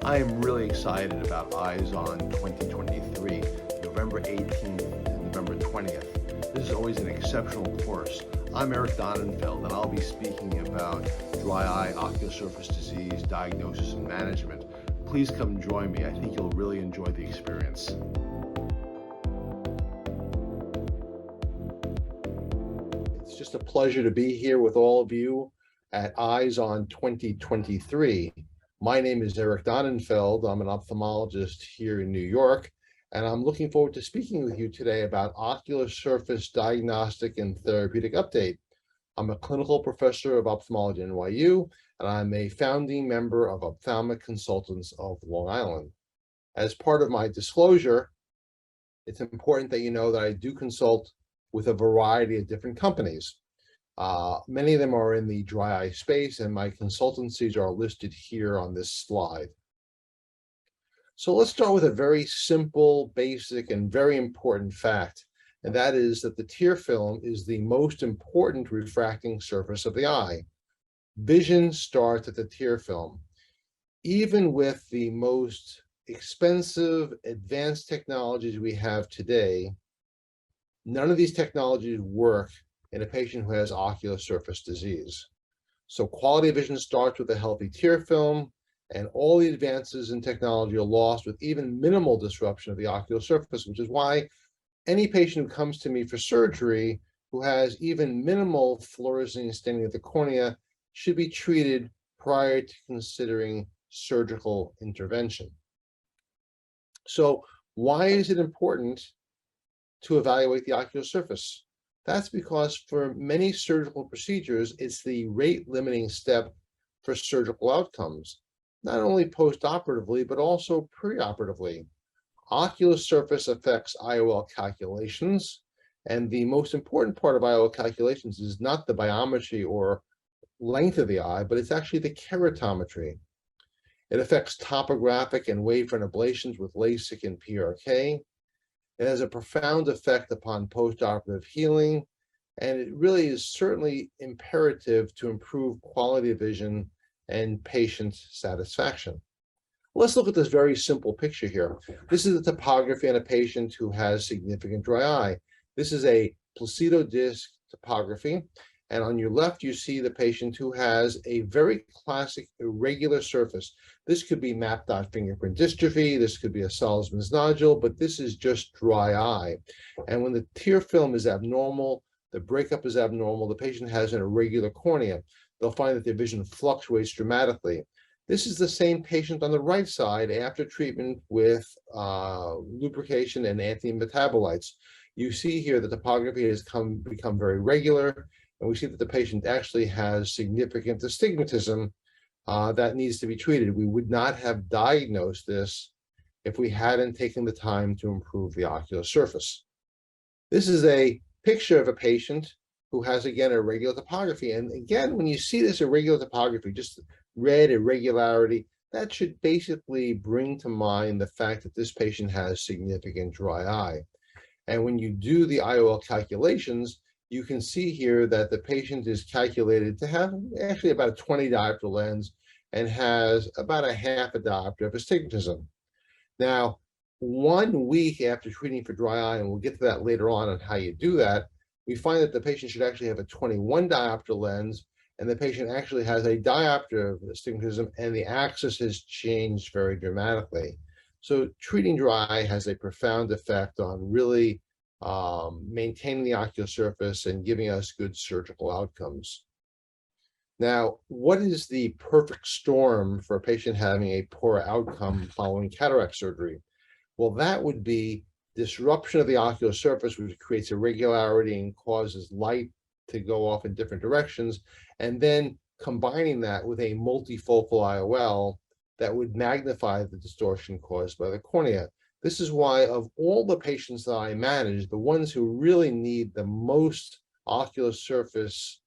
I am really excited about Eyes On 2023, November 18th and November 20th. This is always an exceptional course. I'm Eric Donnenfeld, and I'll be speaking about dry eye, ocular surface disease, diagnosis, and management. Please come join me. I think you'll really enjoy the experience. It's just a pleasure to be here with all of you at Eyes On 2023. My name is Eric Donnenfeld. I'm an ophthalmologist here in New York, and I'm looking forward to speaking with you today about Ocular Surface Diagnostic and Therapeutic Update. I'm a clinical professor of ophthalmology at NYU, and I'm a founding member of Ophthalmic Consultants of Long Island. As part of my disclosure, it's important that you know that I do consult with a variety of different companies. Many of them are in the dry eye space, and my consultancies are listed here on this slide. So let's start with a very simple, basic, and very important fact, and that is that the tear film is the most important refracting surface of the eye. Vision starts at the tear film. Even with the most expensive, advanced technologies we have today, none of these technologies work in a patient who has ocular surface disease. So quality of vision starts with a healthy tear film, and all the advances in technology are lost with even minimal disruption of the ocular surface, which is why any patient who comes to me for surgery who has even minimal fluorescein staining of the cornea should be treated prior to considering surgical intervention. So why is it important to evaluate the ocular surface? That's because for many surgical procedures, it's the rate-limiting step for surgical outcomes, not only post-operatively, but also preoperatively. Ocular surface affects IOL calculations, and the most important part of IOL calculations is not the biometry or length of the eye, but it's actually the keratometry. It affects topographic and wavefront ablations with LASIK and PRK. It has a profound effect upon postoperative healing, and it really is certainly imperative to improve quality of vision and patient satisfaction. Let's look at this very simple picture here. This is the topography on a patient who has significant dry eye. This is a placido disc topography, and on your left, you see the patient who has a very classic irregular surface. This could be mapped out fingerprint dystrophy, this could be a Salzmann's nodule, but this is just dry eye. And when the tear film is abnormal, the breakup is abnormal, the patient has an irregular cornea, they'll find that their vision fluctuates dramatically. This is the same patient on the right side after treatment with lubrication and anti-metabolites. You see here the topography has become very regular, and we see that the patient actually has significant astigmatism that needs to be treated. We would not have diagnosed this if we hadn't taken the time to improve the ocular surface. This is a picture of a patient who has, again, irregular topography. And again, when you see this irregular topography, just red irregularity, that should basically bring to mind the fact that this patient has significant dry eye. And when you do the IOL calculations, you can see here that the patient is calculated to have actually about a 20 diopter lens and has about a half a diopter of astigmatism. Now, 1 week after treating for dry eye, and we'll get to that later on how you do that, we find that the patient should actually have a 21 diopter lens, and the patient actually has a diopter of astigmatism, and the axis has changed very dramatically. So treating dry eye has a profound effect on really maintaining the ocular surface and giving us good surgical outcomes. Now, what is the perfect storm for a patient having a poor outcome following cataract surgery? Well, that would be disruption of the ocular surface, which creates irregularity and causes light to go off in different directions, and then combining that with a multifocal IOL that would magnify the distortion caused by the cornea. This is why of all the patients that I manage, the ones who really need the most ocular surface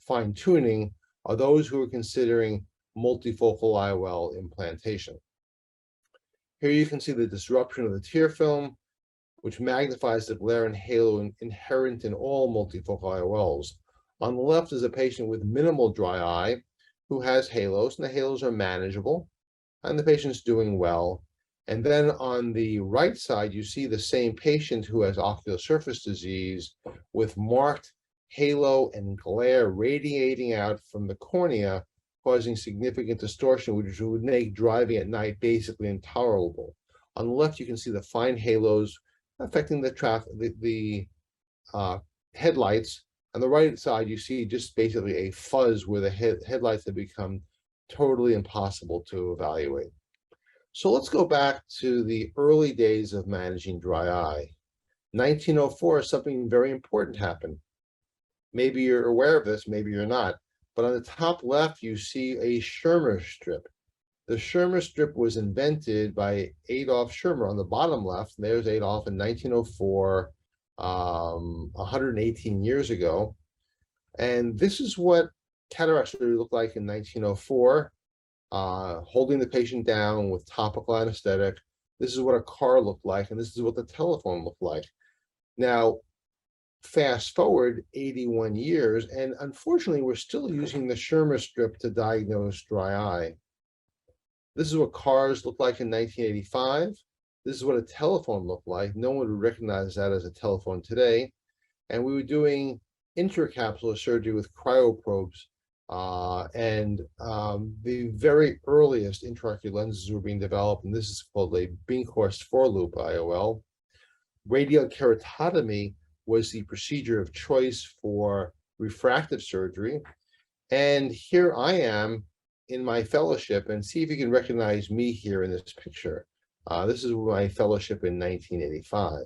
fine-tuning are those who are considering multifocal IOL implantation. Here you can see the disruption of the tear film, which magnifies the glare and halo inherent in all multifocal IOLs. On the left is a patient with minimal dry eye who has halos, and the halos are manageable. and the patient's doing well. And then on the right side, you see the same patient who has ocular surface disease with marked halo and glare radiating out from the cornea, causing significant distortion, which would make driving at night basically intolerable. On the left, you can see the fine halos affecting the headlights. On the right side, you see just basically a fuzz where the headlights have become totally impossible to evaluate. So let's go back to the early days of managing dry eye. 1904, something very important happened. Maybe you're aware of this, maybe you're not. But on the top left, you see a Schirmer strip. The Schirmer strip was invented by Adolf Schirmer on the bottom left. There's Adolf in 1904, 118 years ago. And this is what cataract surgery looked like in 1904, holding the patient down with topical anesthetic. This is what a car looked like, and this is what the telephone looked like. Now, fast forward 81 years, and unfortunately, we're still using the Schirmer strip to diagnose dry eye. This is what cars looked like in 1985. This is what a telephone looked like. No one would recognize that as a telephone today. And we were doing intracapsular surgery with cryoprobes. The very earliest intraocular lenses were being developed, and this is called a Binkhorst 4-loop IOL. Radial keratotomy was the procedure of choice for refractive surgery. And here I am in my fellowship, and see if you can recognize me here in this picture. This is my fellowship in 1985.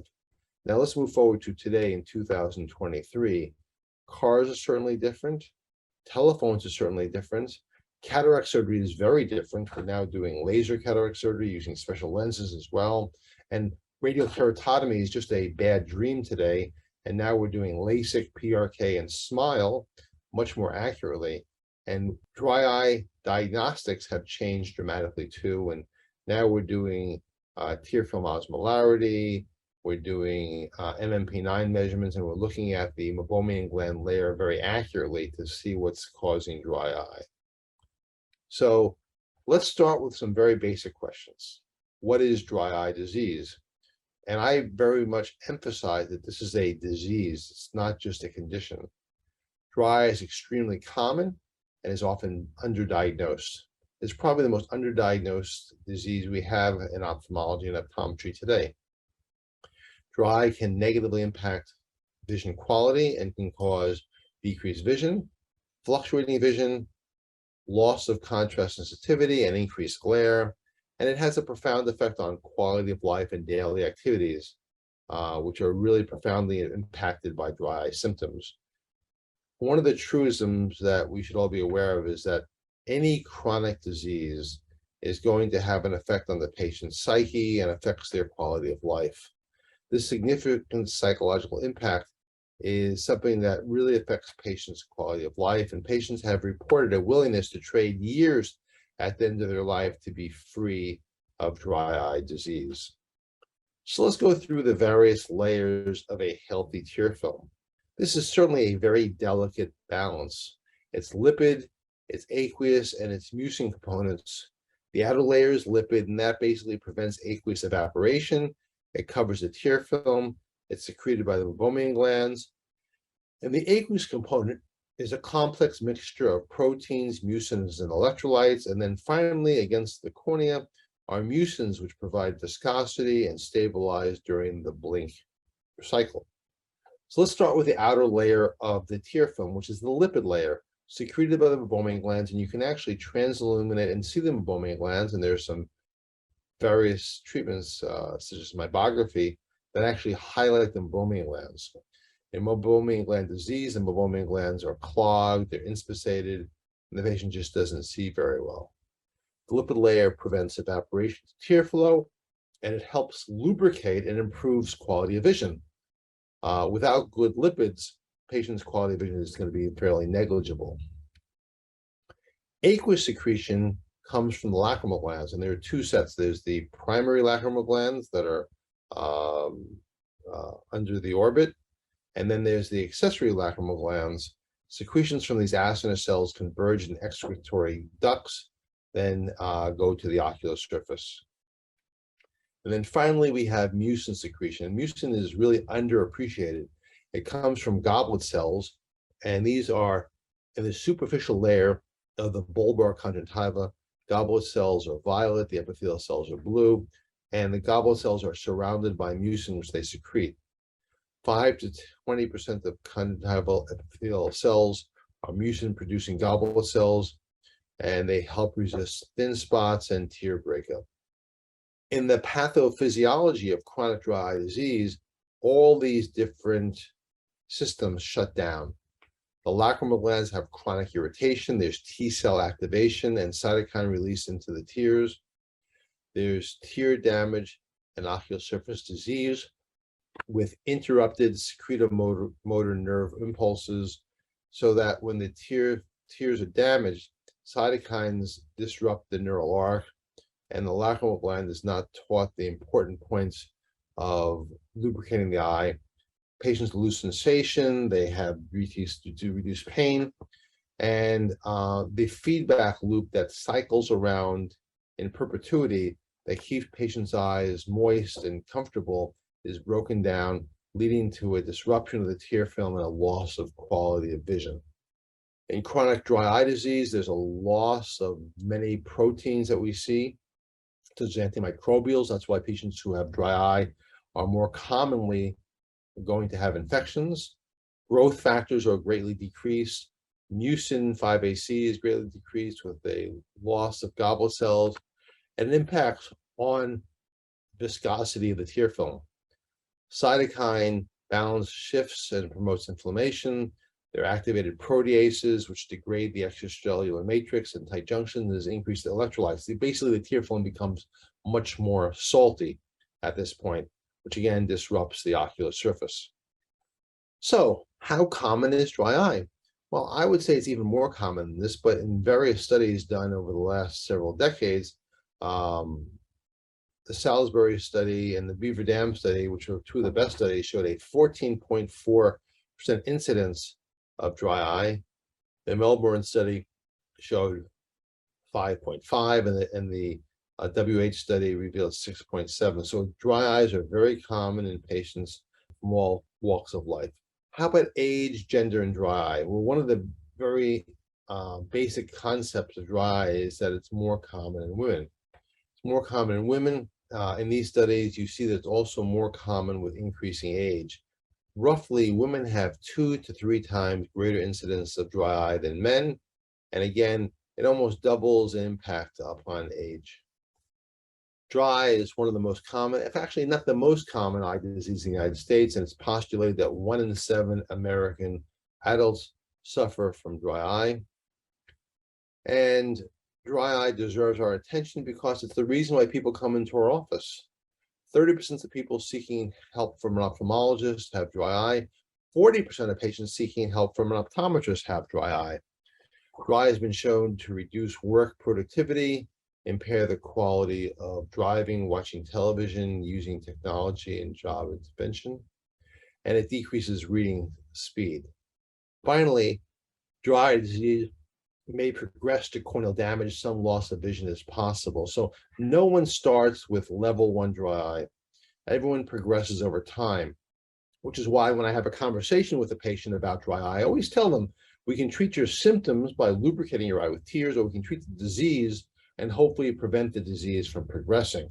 Now let's move forward to today in 2023. Cars are certainly different. Telephones are certainly different. Cataract surgery is very different. We're now doing laser cataract surgery using special lenses as well. And radial keratotomy is just a bad dream today. And now we're doing LASIK, PRK, and SMILE much more accurately. And dry eye diagnostics have changed dramatically too. And now we're doing tear film osmolarity, we're doing MMP9 measurements, and we're looking at the Meibomian gland layer very accurately to see what's causing dry eye. So let's start with some very basic questions. What is dry eye disease? And I very much emphasize that this is a disease. It's not just a condition. Dry eye is extremely common and is often underdiagnosed. It's probably the most underdiagnosed disease we have in ophthalmology and optometry today. Dry eye can negatively impact vision quality and can cause decreased vision, fluctuating vision, loss of contrast sensitivity, and increased glare. And it has a profound effect on quality of life and daily activities, which are really profoundly impacted by dry eye symptoms. One of the truisms that we should all be aware of is that any chronic disease is going to have an effect on the patient's psyche and affects their quality of life. This significant psychological impact is something that really affects patients' quality of life, and patients have reported a willingness to trade years at the end of their life to be free of dry eye disease. So let's go through the various layers of a healthy tear film. This is certainly a very delicate balance. It's lipid, it's aqueous, and it's mucin components. The outer layer is lipid, and that basically prevents aqueous evaporation. It covers the tear film. It's secreted by the Meibomian glands. And the aqueous component is a complex mixture of proteins, mucins, and electrolytes. And then finally, against the cornea, are mucins, which provide viscosity and stabilize during the blink cycle. So let's start with the outer layer of the tear film, which is the lipid layer, secreted by the Meibomian glands. And you can actually transilluminate and see the Meibomian glands. And there's some various treatments, such as meibography, that actually highlight the Meibomian glands. In Meibomian gland disease, the Meibomian glands are clogged, they're inspissated, and the patient just doesn't see very well. The lipid layer prevents evaporation of tear flow, and it helps lubricate and improves quality of vision. Without good lipids, patient's quality of vision is going to be fairly negligible. Aqueous secretion comes from the lacrimal glands, and there are two sets. There's the primary lacrimal glands that are under the orbit, and then there's the accessory lacrimal glands. Secretions from these acinar cells converge in excretory ducts, then go to the ocular surface. And then finally, we have mucin secretion. Mucin is really underappreciated. It comes from goblet cells, and these are in the superficial layer of the bulbar conjunctiva. Goblet cells are violet, the epithelial cells are blue, and the goblet cells are surrounded by mucin, which they secrete. 5 to 20% of conjunctival epithelial cells are mucin-producing goblet cells, and they help resist thin spots and tear breakup. In the pathophysiology of chronic dry eye disease, all these different systems shut down. The lacrimal glands have chronic irritation. There's T cell activation and cytokine release into the tears. There's tear damage and ocular surface disease with interrupted secretomotor nerve impulses, so that when the tears are damaged, cytokines disrupt the neural arc, and the lacrimal gland is not taught the important points of lubricating the eye. Patients lose sensation, they have to reduce pain, and the feedback loop that cycles around in perpetuity that keeps patients' eyes moist and comfortable is broken down, leading to a disruption of the tear film and a loss of quality of vision. In chronic dry eye disease, there's a loss of many proteins that we see, such as antimicrobials. That's why patients who have dry eye are more commonly going to have infections. Growth factors are greatly decreased. Mucin 5AC is greatly decreased with a loss of goblet cells, and it impacts on viscosity of the tear film. Cytokine balance shifts and promotes inflammation. There are activated proteases, which degrade the extracellular matrix, and tight junctions increase the electrolytes. Basically, the tear film becomes much more salty at this point, which again disrupts the ocular surface. So, how common is dry eye? Well, I would say it's even more common than this, but in various studies done over the last several decades, the Salisbury study and the Beaver Dam study, which are two of the best studies, showed a 14.4% incidence of dry eye. The Melbourne study showed 5.5, and the WH study revealed 6.7. So dry eyes are very common in patients from all walks of life. How about age, gender, and dry eye? Well, one of the very basic concepts of dry eye is that it's more common in women. It's more common in women. In these studies, you see that it's also more common with increasing age. Roughly, women have 2 to 3 times greater incidence of dry eye than men. And again, it almost doubles the impact upon age. Dry eye is one of the most common, if actually not the most common eye disease in the United States, and it's postulated that 1 in 7 American adults suffer from dry eye. And dry eye deserves our attention because it's the reason why people come into our office. 30% of people seeking help from an ophthalmologist have dry eye. 40% of patients seeking help from an optometrist have dry eye. Dry eye has been shown to reduce work productivity, impair the quality of driving, watching television, using technology, and job intervention, and it decreases reading speed. Finally, dry eye disease may progress to corneal damage. Some loss of vision is possible. So no one starts with level 1 dry eye. Everyone progresses over time, which is why when I have a conversation with a patient about dry eye, I always tell them, we can treat your symptoms by lubricating your eye with tears, or we can treat the disease and hopefully prevent the disease from progressing.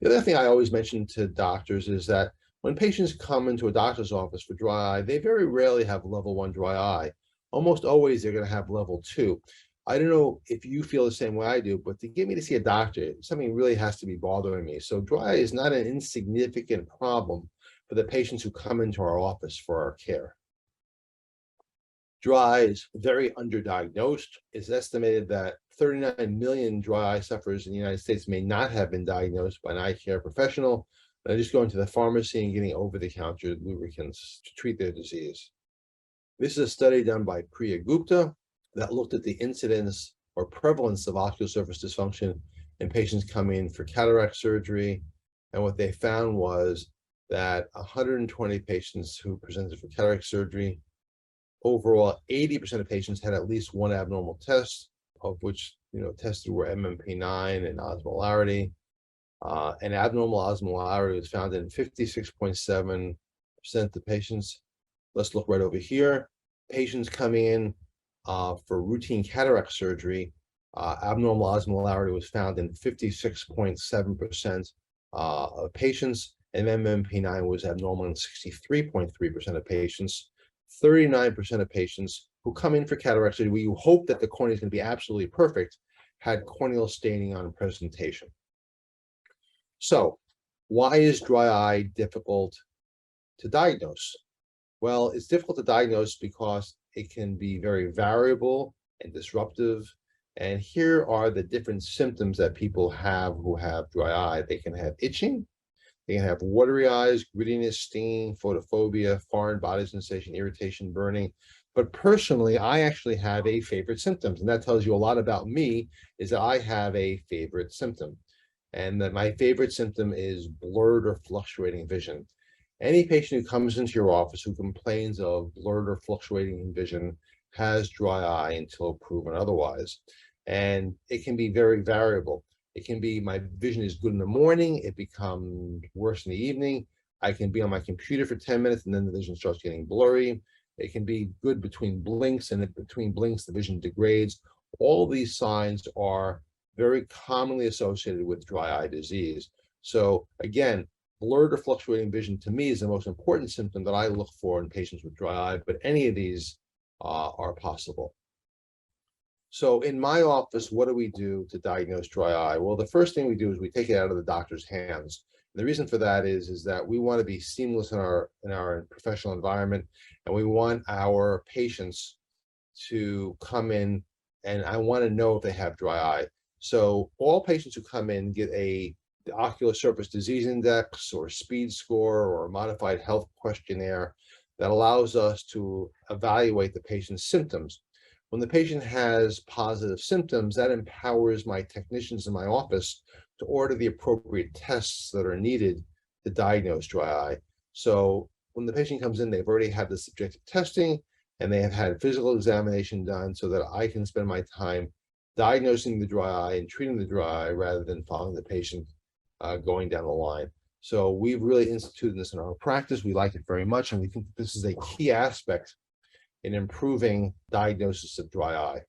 The other thing I always mention to doctors is that when patients come into a doctor's office for dry eye, they very rarely have level 1 dry eye. Almost always they're going to have level 2. I don't know if you feel the same way I do, but to get me to see a doctor, something really has to be bothering me. So dry eye is not an insignificant problem for the patients who come into our office for our care. Dry eye is very underdiagnosed. It's estimated that 39 million dry eye sufferers in the United States may not have been diagnosed by an eye care professional. They're just going to the pharmacy and getting over-the-counter lubricants to treat their disease. This is a study done by Priya Gupta that looked at the incidence or prevalence of ocular surface dysfunction in patients coming in for cataract surgery. And what they found was that 120 patients who presented for cataract surgery, overall 80% of patients had at least one abnormal test. of which tested were MMP9 and osmolarity. And abnormal osmolarity was found in 56.7% of patients. Let's look right over here. Patients coming in for routine cataract surgery, abnormal osmolarity was found in 56.7% of patients, and MMP9 was abnormal in 63.3% of patients. 39% of patients who come in for cataract surgery, we hope that the cornea is going to be absolutely perfect, had corneal staining on presentation. So, why is dry eye difficult to diagnose? Well, it's difficult to diagnose because it can be very variable and disruptive. And here are the different symptoms that people have who have dry eye. They can have itching, they can have watery eyes, grittiness, stinging, photophobia, foreign body sensation, irritation, burning. But personally, I actually have a favorite symptom, and that tells you a lot about me, is that I have a favorite symptom. And that my favorite symptom is blurred or fluctuating vision. Any patient who comes into your office who complains of blurred or fluctuating vision has dry eye until proven otherwise. And it can be very variable. It can be my vision is good in the morning, it becomes worse in the evening. I can be on my computer for 10 minutes and then the vision starts getting blurry. It can be good between blinks, and between blinks the vision degrades. All these signs are very commonly associated with dry eye disease. So again, blurred or fluctuating vision to me is the most important symptom that I look for in patients with dry eye, but any of these are possible. So in my office, what do we do to diagnose dry eye? Well, the first thing we do is we take it out of the doctor's hands. And the reason for that is that we want to be seamless in our professional environment, and we want our patients to come in, and I want to know if they have dry eye. So all patients who come in get the Ocular Surface Disease Index or speed score or a modified health questionnaire that allows us to evaluate the patient's symptoms. When the patient has positive symptoms, that empowers my technicians in my office to order the appropriate tests that are needed to diagnose dry eye. So when the patient comes in, they've already had the subjective testing and they have had physical examination done so that I can spend my time diagnosing the dry eye and treating the dry eye rather than following the patient going down the line. So we've really instituted this in our practice. We like it very much, and we think this is a key aspect in improving diagnosis of dry eye.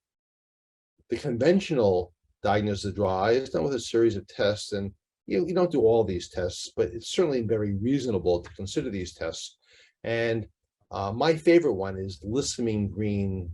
The conventional diagnosis of dry eye is done with a series of tests, and you don't do all these tests, but it's certainly very reasonable to consider these tests. And my favorite one is lissamine green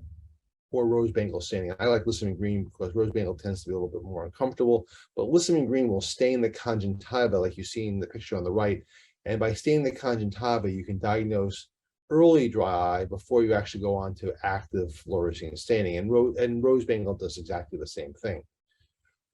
or rose-bangle staining. I like lissamine green because rose-bangle tends to be a little bit more uncomfortable, but lissamine green will stain the conjunctiva like you see in the picture on the right. And by staining the conjunctiva, you can diagnose early dry eye before you actually go on to active fluorescein staining. And rose-bangle does exactly the same thing.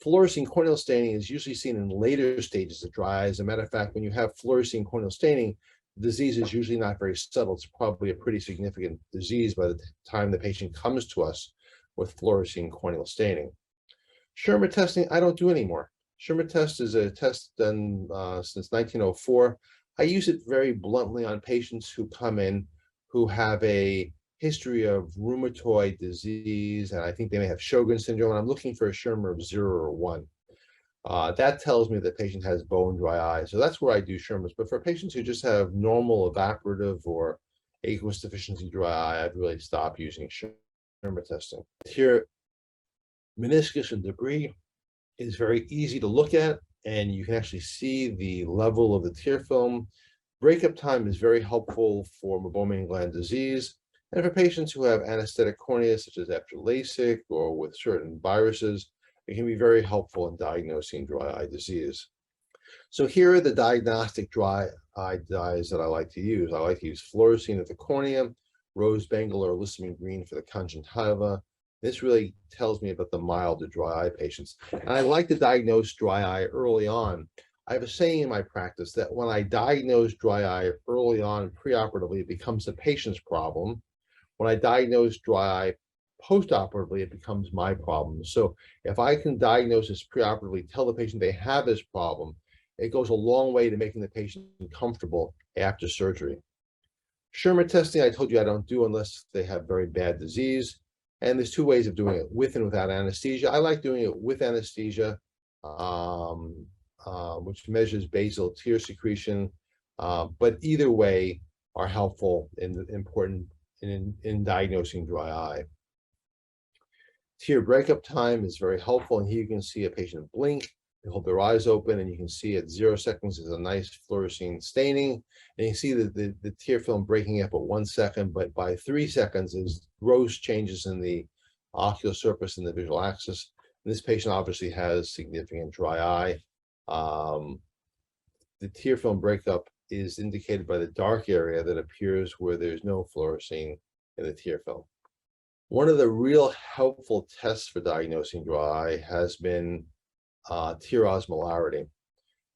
Fluorescein corneal staining is usually seen in later stages of dry eye. As a matter of fact, when you have fluorescein corneal staining, the disease is usually not very subtle. It's probably a pretty significant disease by the time the patient comes to us with fluorescein corneal staining. Schirmer testing, I don't do anymore. Schirmer test is a test done since 1904. I use it very bluntly on patients who come in who have a history of rheumatoid disease, and I think they may have Sjogren's syndrome, and I'm looking for a Schirmer of 0 or 1. That tells me the patient has bone dry eye. So that's where I do Schirmers. But for patients who just have normal evaporative or aqueous deficiency dry eye, I'd really stop using Schirmer testing. Here, meniscus and debris is very easy to look at, and you can actually see the level of the tear film. Breakup time is very helpful for Meibomian gland disease. And for patients who have anesthetic cornea, such as after LASIK or with certain viruses, it can be very helpful in diagnosing dry eye disease. So here are the diagnostic dry eye dyes that I like to use. I like to use fluorescein at the cornea, rose-bangle or lissamine green for the conjunctiva. This really tells me about the milder dry eye patients. And I like to diagnose dry eye early on. I have a saying in my practice that when I diagnose dry eye early on preoperatively, it becomes the patient's problem. When I diagnose dry eye post-operatively, it becomes my problem. So if I can diagnose this preoperatively, tell the patient they have this problem, it goes a long way to making the patient comfortable after surgery. Schirmer testing, I told you I don't do unless they have very bad disease. And there's two ways of doing it, with and without anesthesia. I like doing it with anesthesia, which measures basal tear secretion. But either way are helpful and important in diagnosing dry eye. Tear breakup time is very helpful, and here you can see a patient blink. They hold their eyes open, and you can see at 0 seconds is a nice fluorescein staining, and you see that the tear film breaking up at 1 second, but by 3 seconds is gross changes in the ocular surface and the visual axis. And this patient obviously has significant dry eye. The tear film breakup is indicated by the dark area that appears where there's no fluorescein in the tear film. One of the real helpful tests for diagnosing dry eye has been tear osmolarity.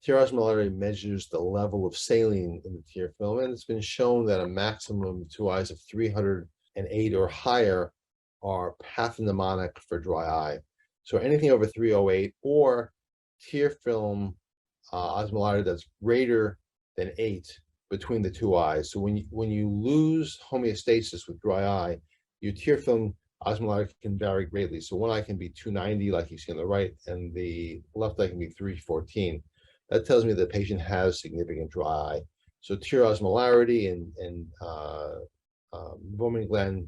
Tear osmolarity measures the level of saline in the tear film, and it's been shown that a maximum of 2 eyes of 308 or higher are pathognomonic for dry eye. So anything over 308 or tear film osmolarity that's greater than 8 between the 2 eyes. So when you lose homeostasis with dry eye, your tear film osmolarity can vary greatly. So one eye can be 290, like you see on the right, and the left eye can be 314. That tells me the patient has significant dry eye. So tear osmolarity and Meibomian gland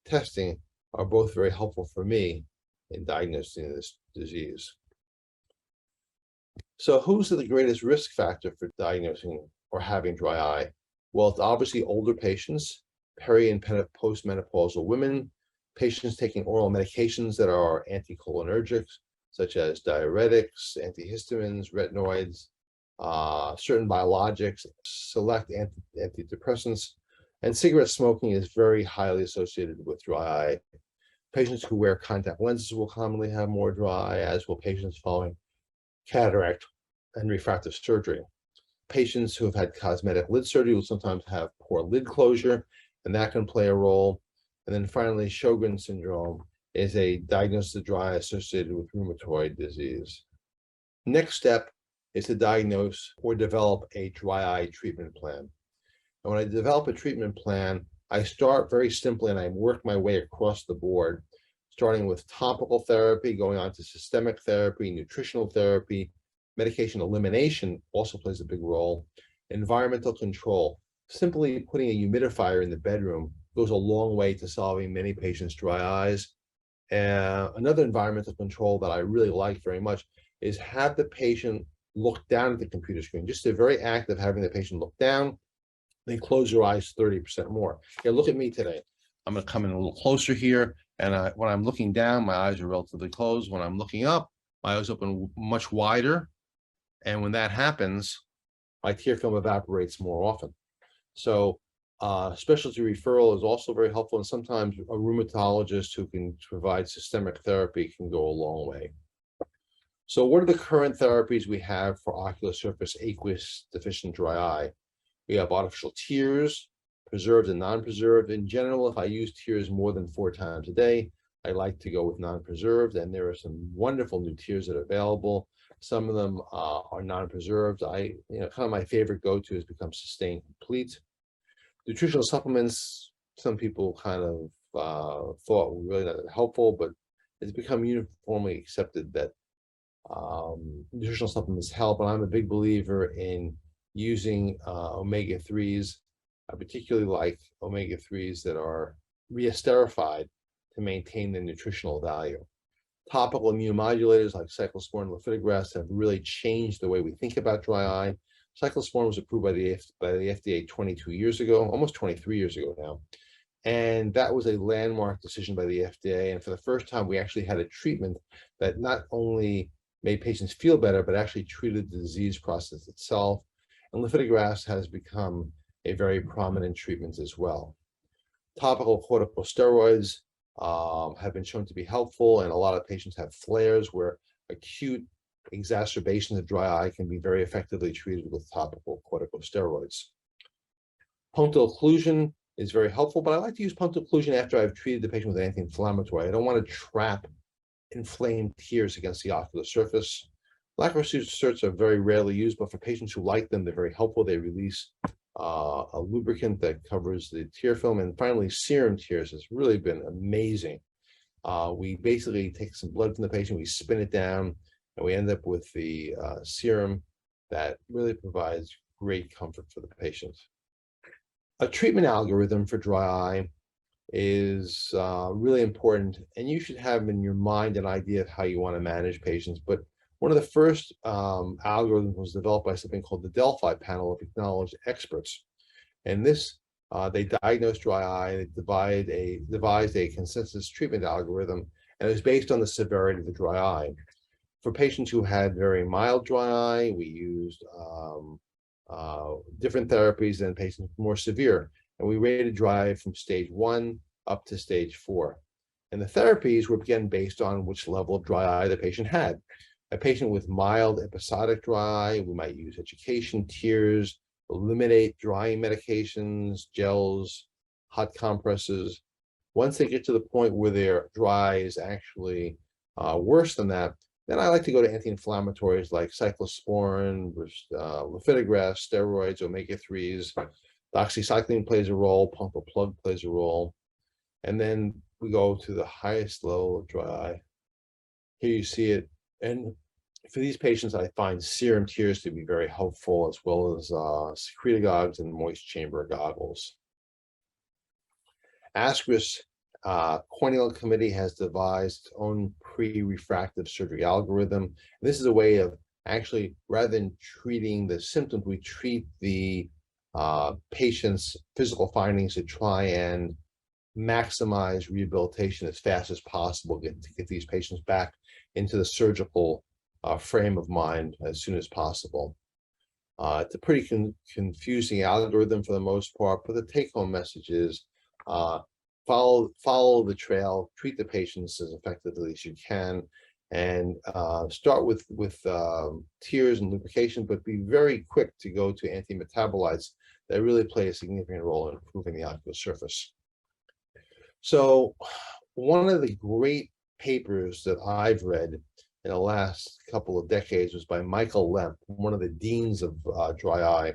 testing are both very helpful for me in diagnosing this disease. So who's the greatest risk factor for diagnosing or having dry eye? Well, it's obviously older patients, peri and postmenopausal women, patients taking oral medications that are anticholinergics, such as diuretics, antihistamines, retinoids, certain biologics, select antidepressants, and cigarette smoking is very highly associated with dry eye. Patients who wear contact lenses will commonly have more dry eye, as will patients following cataract and refractive surgery. Patients who have had cosmetic lid surgery will sometimes have poor lid closure, and that can play a role. And then finally, Sjogren's syndrome is a diagnosis of dry eye associated with rheumatoid disease. Next step is to diagnose or develop a dry eye treatment plan. And when I develop a treatment plan, I start very simply and I work my way across the board, starting with topical therapy, going on to systemic therapy, nutritional therapy, medication elimination also plays a big role, environmental control. Simply putting a humidifier in the bedroom goes a long way to solving many patients' dry eyes. Another environmental control that I really like very much is have the patient look down at the computer screen. Just a very act of having the patient look down, they close your eyes 30% more. Here, look at me today. I'm going to come in a little closer here, and when I'm looking down, my eyes are relatively closed. When I'm looking up, my eyes open much wider, and when that happens, my tear film evaporates more often. So specialty referral is also very helpful, and sometimes a rheumatologist who can provide systemic therapy can go a long way. So what are the current therapies we have for ocular surface aqueous deficient dry eye? We have artificial tears, preserved and non-preserved. In general, if I use tears more than 4 times a day, I like to go with non-preserved, and there are some wonderful new tears that are available. Some of them are non-preserved. Kind of my favorite go-to has become Sustain Complete. Nutritional supplements, some people kind of thought were really not that helpful, but it's become uniformly accepted that nutritional supplements help, and I'm a big believer in using omega-3s. I particularly like omega-3s that are re-esterified to maintain the nutritional value. Topical immunomodulators like cyclosporin and lifitegrast have really changed the way we think about dry eye. Cyclosporin was approved by the FDA 22 years ago, almost 23 years ago now. And that was a landmark decision by the FDA. And for the first time, we actually had a treatment that not only made patients feel better, but actually treated the disease process itself. And lifitegrast has become a very prominent treatment as well. Topical corticosteroids have been shown to be helpful, and a lot of patients have flares where acute exacerbations of dry eye can be very effectively treated with topical corticosteroids. Punctal occlusion is very helpful, but I like to use punctal occlusion after I've treated the patient with anti-inflammatory. I don't want to trap inflamed tears against the ocular surface. Lacrimal certs are very rarely used, but for patients who like them, they're very helpful. They release a lubricant that covers the tear film. And finally, serum tears has really been amazing. We basically take some blood from the patient, we spin it down, and we end up with the serum that really provides great comfort for the patient. A treatment algorithm for dry eye is really important, and you should have in your mind an idea of how you want to manage patients. But one of the first algorithms was developed by something called the Delphi panel of acknowledged experts. And this, they diagnosed dry eye, they devised a consensus treatment algorithm, and it was based on the severity of the dry eye. For patients who had very mild dry eye, we used different therapies than patients more severe. And we rated dry eye from stage 1 up to stage 4. And the therapies were again based on which level of dry eye the patient had. A patient with mild episodic dry eye, we might use education, tears, eliminate drying medications, gels, hot compresses. Once they get to the point where their dry eye is actually worse than that, then I like to go to anti-inflammatories like cyclosporin, lifitegrast, steroids, omega-3s. Doxycycline plays a role, pump or plug plays a role. And then we go to the highest level of dry eye. Here you see it. And for these patients, I find serum tears to be very helpful, as well as secretagogues and moist chamber goggles. ASCRS Corneal Committee has devised its own pre-refractive surgery algorithm. This is a way of actually, rather than treating the symptoms, we treat the patient's physical findings to try and maximize rehabilitation as fast as possible, to get these patients back into the surgical frame of mind as soon as possible. It's a pretty confusing algorithm for the most part, but the take-home message is follow the trail, treat the patients as effectively as you can, and start with tears and lubrication, but be very quick to go to anti-metabolites that really play a significant role in improving the ocular surface. So one of the great papers that I've read in the last couple of decades was by Michael Lemp, one of the deans of dry eye.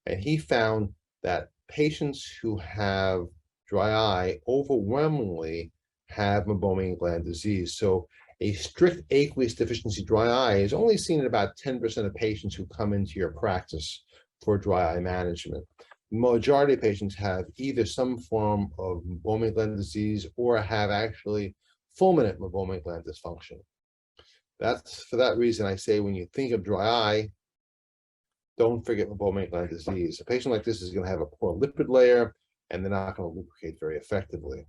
And he found that patients who have dry eye overwhelmingly have Meibomian gland disease. So a strict aqueous deficiency dry eye is only seen in about 10% of patients who come into your practice for dry eye management. The majority of patients have either some form of Meibomian gland disease or have actually fulminant Meibomian gland dysfunction. That's for that reason I say when you think of dry eye, don't forget Meibomian gland disease. A patient like this is going to have a poor lipid layer, and they're not going to lubricate very effectively.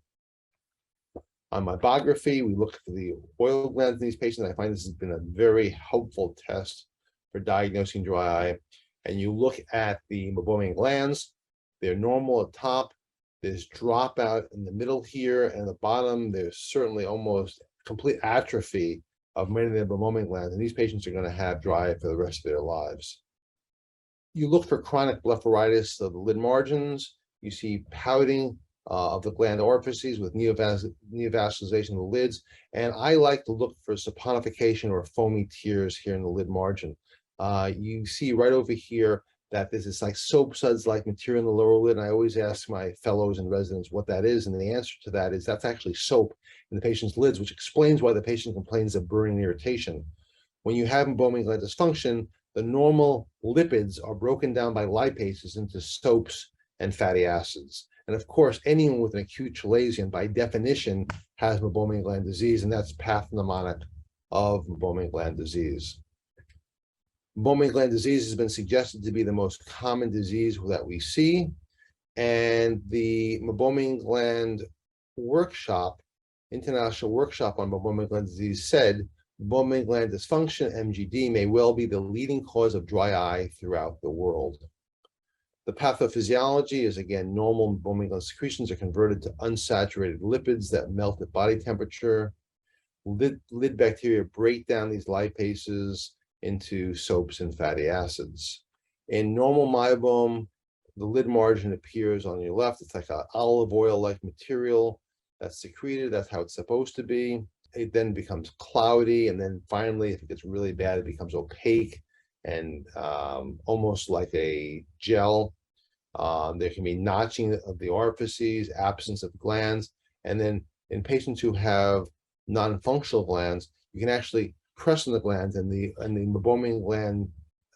On Meibography, we look for the oil glands in these patients. I find this has been a very helpful test for diagnosing dry eye. And you look at the Meibomian glands, they're normal at top. There's dropout in the middle here, and at the bottom, there's certainly almost complete atrophy of many of the Meibomian glands, and these patients are going to have dry eye for the rest of their lives. You look for chronic blepharitis of the lid margins. You see pouting of the gland orifices with neovascularization of the lids, and I like to look for saponification or foamy tears here in the lid margin. You see right over here that there's this like soap suds-like material in the lower lid, and I always ask my fellows and residents what that is, and the answer to that is that's actually soap in the patient's lids, which explains why the patient complains of burning irritation. When you have Meibomian gland dysfunction, the normal lipids are broken down by lipases into soaps and fatty acids. And of course, anyone with an acute chalazion, by definition, has Meibomian gland disease, and that's pathognomonic of Meibomian gland disease. Meibomian gland disease has been suggested to be the most common disease that we see, and the Meibomian gland workshop, international workshop on Meibomian gland disease, said Meibomian gland dysfunction, MGD, may well be the leading cause of dry eye throughout the world. The pathophysiology is, again, normal Meibomian gland secretions are converted to unsaturated lipids that melt at body temperature. Lid bacteria break down these lipases into soaps and fatty acids. In normal meibom, the lid margin appears on your left. It's like an olive oil-like material that's secreted. That's how it's supposed to be. It then becomes cloudy, and then finally, if it gets really bad, it becomes opaque and almost like a gel. There can be notching of the orifices, absence of glands, and then in patients who have non-functional glands, you can actually press on the glands, and the Meibomian gland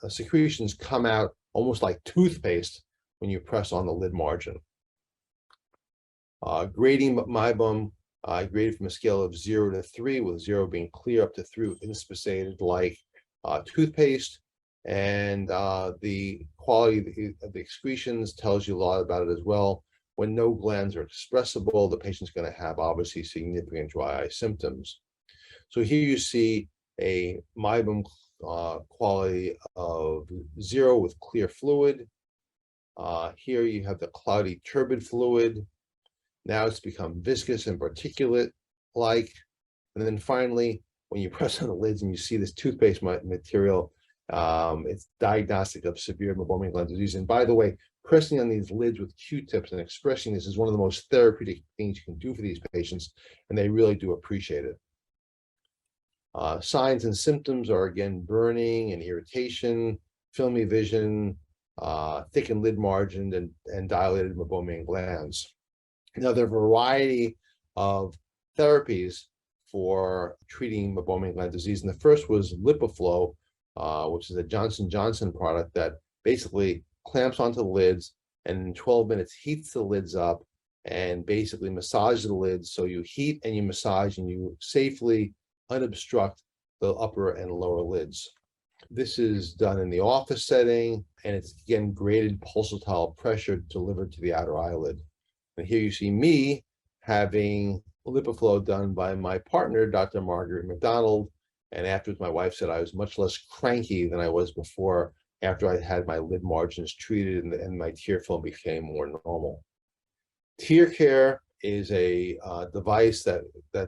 secretions come out almost like toothpaste when you press on the lid margin. Grading Meibom, graded from a scale of 0 to 3, with 0 being clear up to 3 inspissated like toothpaste. And the quality of the excretions tells you a lot about it as well. When no glands are expressible, the patient's going to have obviously significant dry eye symptoms. So here you see a Meibom quality of 0 with clear fluid. Here you have the cloudy turbid fluid. Now it's become viscous and particulate-like. And then finally, when you press on the lids and you see this toothpaste material, it's diagnostic of severe Meibomian gland disease. And by the way, pressing on these lids with Q-tips and expressing this is one of the most therapeutic things you can do for these patients, and they really do appreciate it. Signs and symptoms are, again, burning and irritation, filmy vision, thickened lid margin, and dilated Meibomian glands. Now, there are a variety of therapies for treating Meibomian gland disease, and the first was LipiFlow, which is a Johnson & Johnson product that basically clamps onto the lids and in 12 minutes heats the lids up and basically massages the lids. So you heat and you massage and you safely unobstruct the upper and lower lids. This is done in the office setting, and it's, again, graded pulsatile pressure delivered to the outer eyelid. And here you see me having LipiFlow done by my partner, Dr. Margaret McDonald. And afterwards, my wife said I was much less cranky than I was before, after I had my lid margins treated and my tear film became more normal. Tear Care is a device that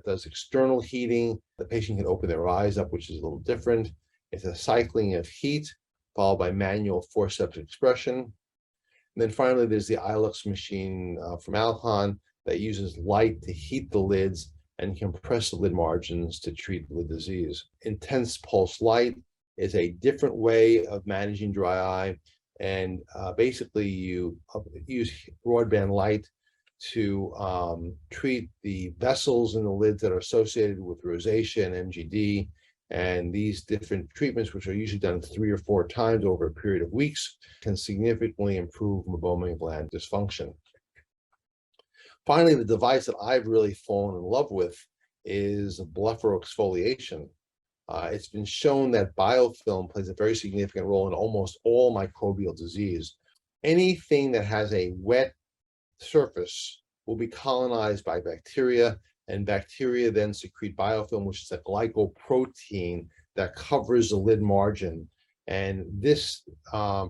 does external heating. The patient can open their eyes up, which is a little different. It's a cycling of heat followed by manual forceps expression. And then finally, there's the iLux machine from Alcon that uses light to heat the lids and compress the lid margins to treat lid disease. Intense pulse light is a different way of managing dry eye. And basically, you use broadband light to treat the vessels in the lids that are associated with rosacea and MGD. And these different treatments, which are usually done 3 or 4 times over a period of weeks, can significantly improve Meibomian gland dysfunction. Finally, the device that I've really fallen in love with is blepharoexfoliation. It's been shown that biofilm plays a very significant role in almost all microbial disease. Anything that has a wet surface will be colonized by bacteria, and bacteria then secrete biofilm, which is a glycoprotein that covers the lid margin. And this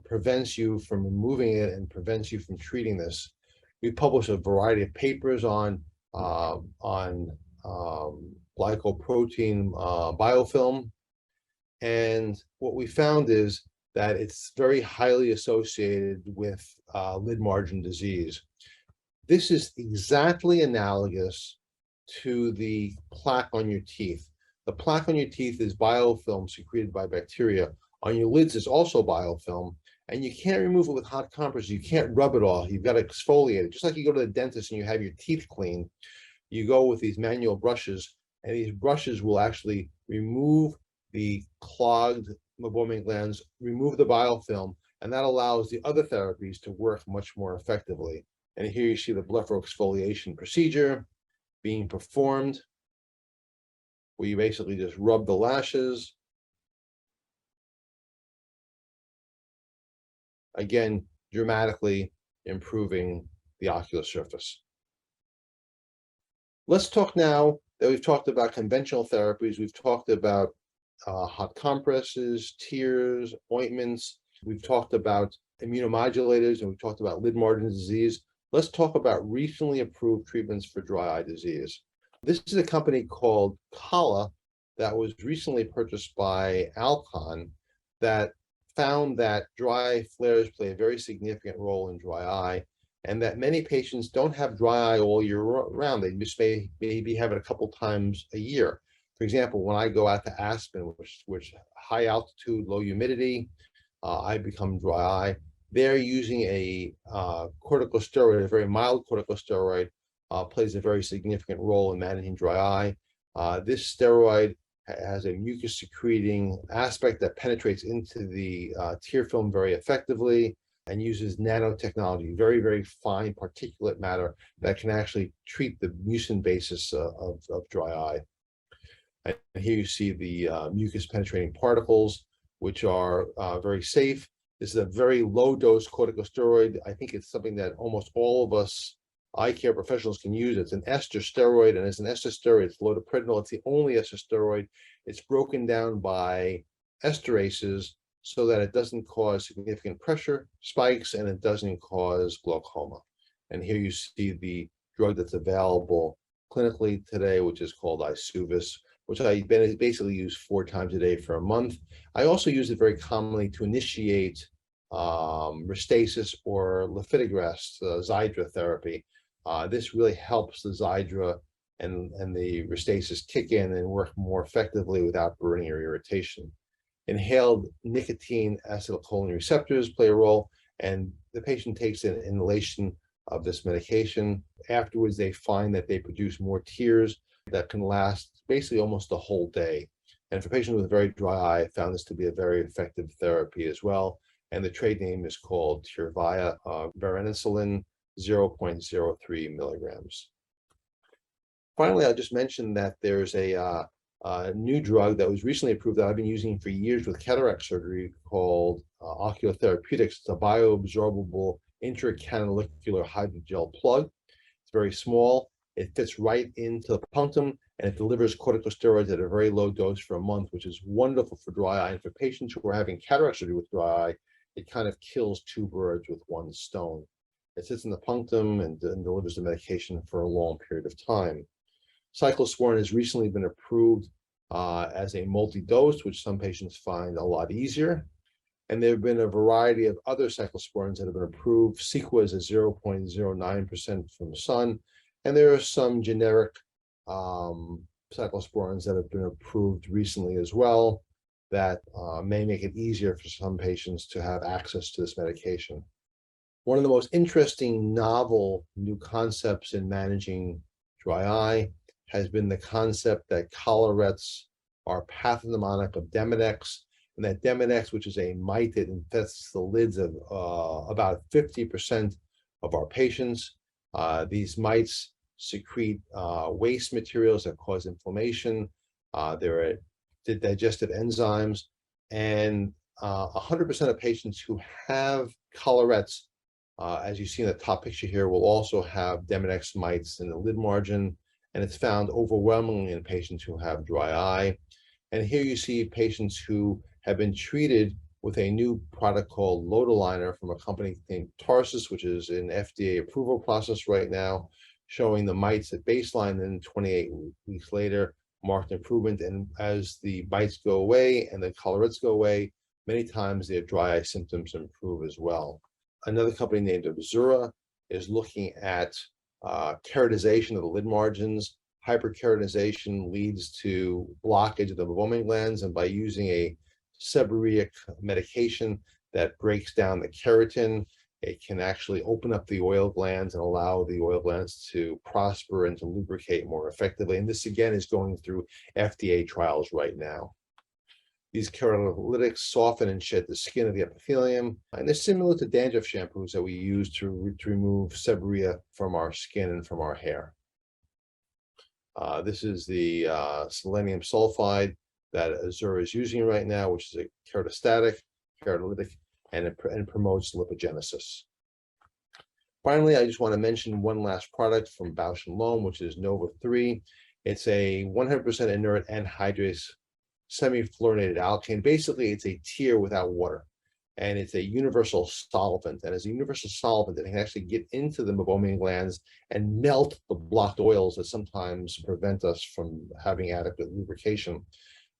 prevents you from removing it and prevents you from treating this. We published a variety of papers on glycoprotein biofilm. And what we found is that it's very highly associated with lid margin disease. This is exactly analogous to the plaque on your teeth. The plaque on your teeth is biofilm secreted by bacteria. On your lids is also biofilm, and you can't remove it with hot compresses. You can't rub it off. You've got to exfoliate it. Just like you go to the dentist and you have your teeth cleaned, you go with these manual brushes, and these brushes will actually remove the clogged Meibomian glands, remove the biofilm, and that allows the other therapies to work much more effectively. And here you see the blepharoexfoliation procedure being performed, where you basically just rub the lashes. Again, dramatically improving the ocular surface. Let's talk now that we've talked about conventional therapies. We've talked about hot compresses, tears, ointments. We've talked about immunomodulators, and we've talked about lid margin disease. Let's talk about recently approved treatments for dry eye disease. This is a company called Kala that was recently purchased by Alcon that found that dry eye flares play a very significant role in dry eye, and that many patients don't have dry eye all year round. They just maybe have it a couple times a year. For example, when I go out to Aspen, which high altitude, low humidity, I become dry eye. They're using a corticosteroid, a very mild corticosteroid, plays a very significant role in managing dry eye. This steroid has a mucus secreting aspect that penetrates into the tear film very effectively and uses nanotechnology, very, very fine particulate matter that can actually treat the mucin basis of dry eye. And here you see the mucus penetrating particles, which are very safe. This is a very low dose corticosteroid. I think it's something that almost all of us eye care professionals can use. It's an ester steroid, and as an ester steroid, it's loteprednol. It's the only ester steroid. It's broken down by esterases so that it doesn't cause significant pressure spikes and it doesn't cause glaucoma. And here you see the drug that's available clinically today, which is called Isuvis, which I basically use 4 times a day for a month. I also use it very commonly to initiate restasis or lifitegrast, Xiidra therapy. This really helps the Xiidra and the restasis kick in and work more effectively without burning or irritation. Inhaled nicotine acetylcholine receptors play a role, and the patient takes an inhalation of this medication. Afterwards, they find that they produce more tears that can last basically almost the whole day. And for patients with very dry eye, I found this to be a very effective therapy as well. And the trade name is called Tyrvaya varenicline 0.03 milligrams. Finally, I'll just mention that there's a new drug that was recently approved that I've been using for years with cataract surgery called Ocular Therapeutics. It's a bioabsorbable intracanalicular hydrogel plug. It's very small. It fits right into the punctum, and it delivers corticosteroids at a very low dose for a month, which is wonderful for dry eye. And for patients who are having cataract surgery with dry eye, it kind of kills 2 birds with 1 stone. It sits in the punctum and delivers the medication for a long period of time. Cyclosporin has recently been approved as a multi-dose, which some patients find a lot easier. And there have been a variety of other cyclosporins that have been approved. Cequa is a 0.09% from the sun. And there are some generic cyclosporins that have been approved recently as well that may make it easier for some patients to have access to this medication. One of the most interesting novel new concepts in managing dry eye has been the concept that collarettes are pathognomonic of Demodex, and that Demodex, which is a mite that infests the lids of about 50% of our patients. These mites secrete waste materials that cause inflammation. There are digestive enzymes, and 100% of patients who have collarettes, as you see in the top picture here, will also have Demodex mites in the lid margin, and it's found overwhelmingly in patients who have dry eye. And here you see patients who have been treated with a new product called Lotiliner from a company named Tarsus, which is in FDA approval process right now, showing the mites at baseline, and 28 weeks later, marked improvement. And as the mites go away and the collarettes go away, many times their dry eye symptoms improve as well. Another company named Obzura is looking at keratization of the lid margins. Hyperkeratization leads to blockage of the Meibomian glands, and by using a seborrheic medication that breaks down the keratin, it can actually open up the oil glands and allow the oil glands to prosper and to lubricate more effectively. And this again is going through FDA trials right now. These keratolytics soften and shed the skin of the epithelium, and they're similar to dandruff shampoos that we use to remove seborrhea from our skin and from our hair. This is the selenium sulfide that Obzura is using right now, which is a keratostatic, keratolytic, and it promotes lipogenesis. Finally, I just want to mention one last product from Bausch & Lomb, which is Nova 3. It's a 100% inert anhydrase semi-fluorinated alkane. Basically, it's a tear without water, and it's a universal solvent. And as a universal solvent, it can actually get into the Meibomian glands and melt the blocked oils that sometimes prevent us from having adequate lubrication.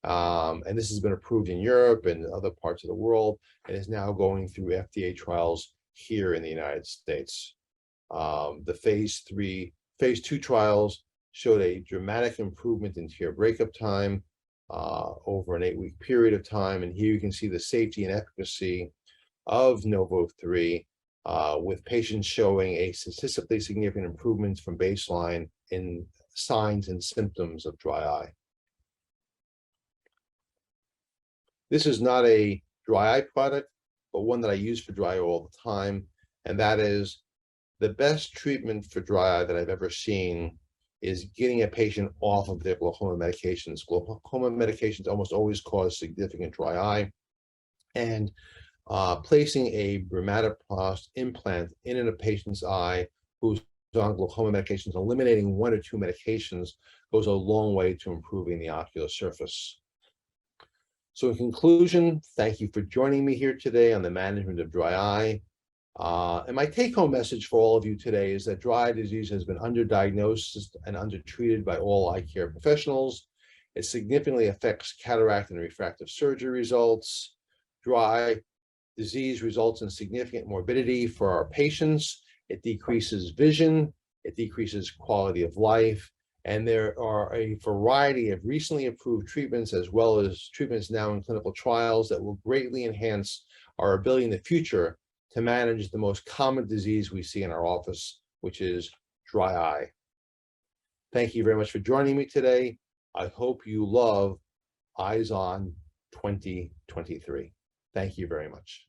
And this has been approved in Europe and other parts of the world, and is now going through FDA trials here in the United States. The phase 2 trials showed a dramatic improvement in tear breakup time over an 8-week period of time. And here you can see the safety and efficacy of Novo 3 with patients showing a statistically significant improvement from baseline in signs and symptoms of dry eye. This is not a dry eye product, but one that I use for dry eye all the time, and that is the best treatment for dry eye that I've ever seen is getting a patient off of their glaucoma medications. Glaucoma medications almost always cause significant dry eye, and placing a brimatoprost implant in a patient's eye who's on glaucoma medications, eliminating 1 or 2 medications, goes a long way to improving the ocular surface. So in conclusion, thank you for joining me here today on the management of dry eye. And my take-home message for all of you today is that dry eye disease has been underdiagnosed and undertreated by all eye care professionals. It significantly affects cataract and refractive surgery results. Dry eye disease results in significant morbidity for our patients. It decreases vision, it decreases quality of life, and there are a variety of recently approved treatments as well as treatments now in clinical trials that will greatly enhance our ability in the future to manage the most common disease we see in our office, which is dry eye. Thank you very much for joining me today. I hope you love Eyes On 2023. Thank you very much.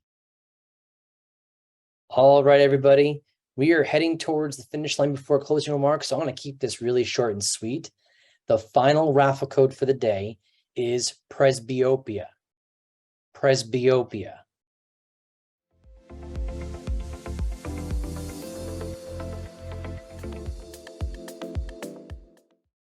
All right, everybody. We are heading towards the finish line before closing remarks, so I'm going to keep this really short and sweet. The final raffle code for the day is presbyopia. Presbyopia.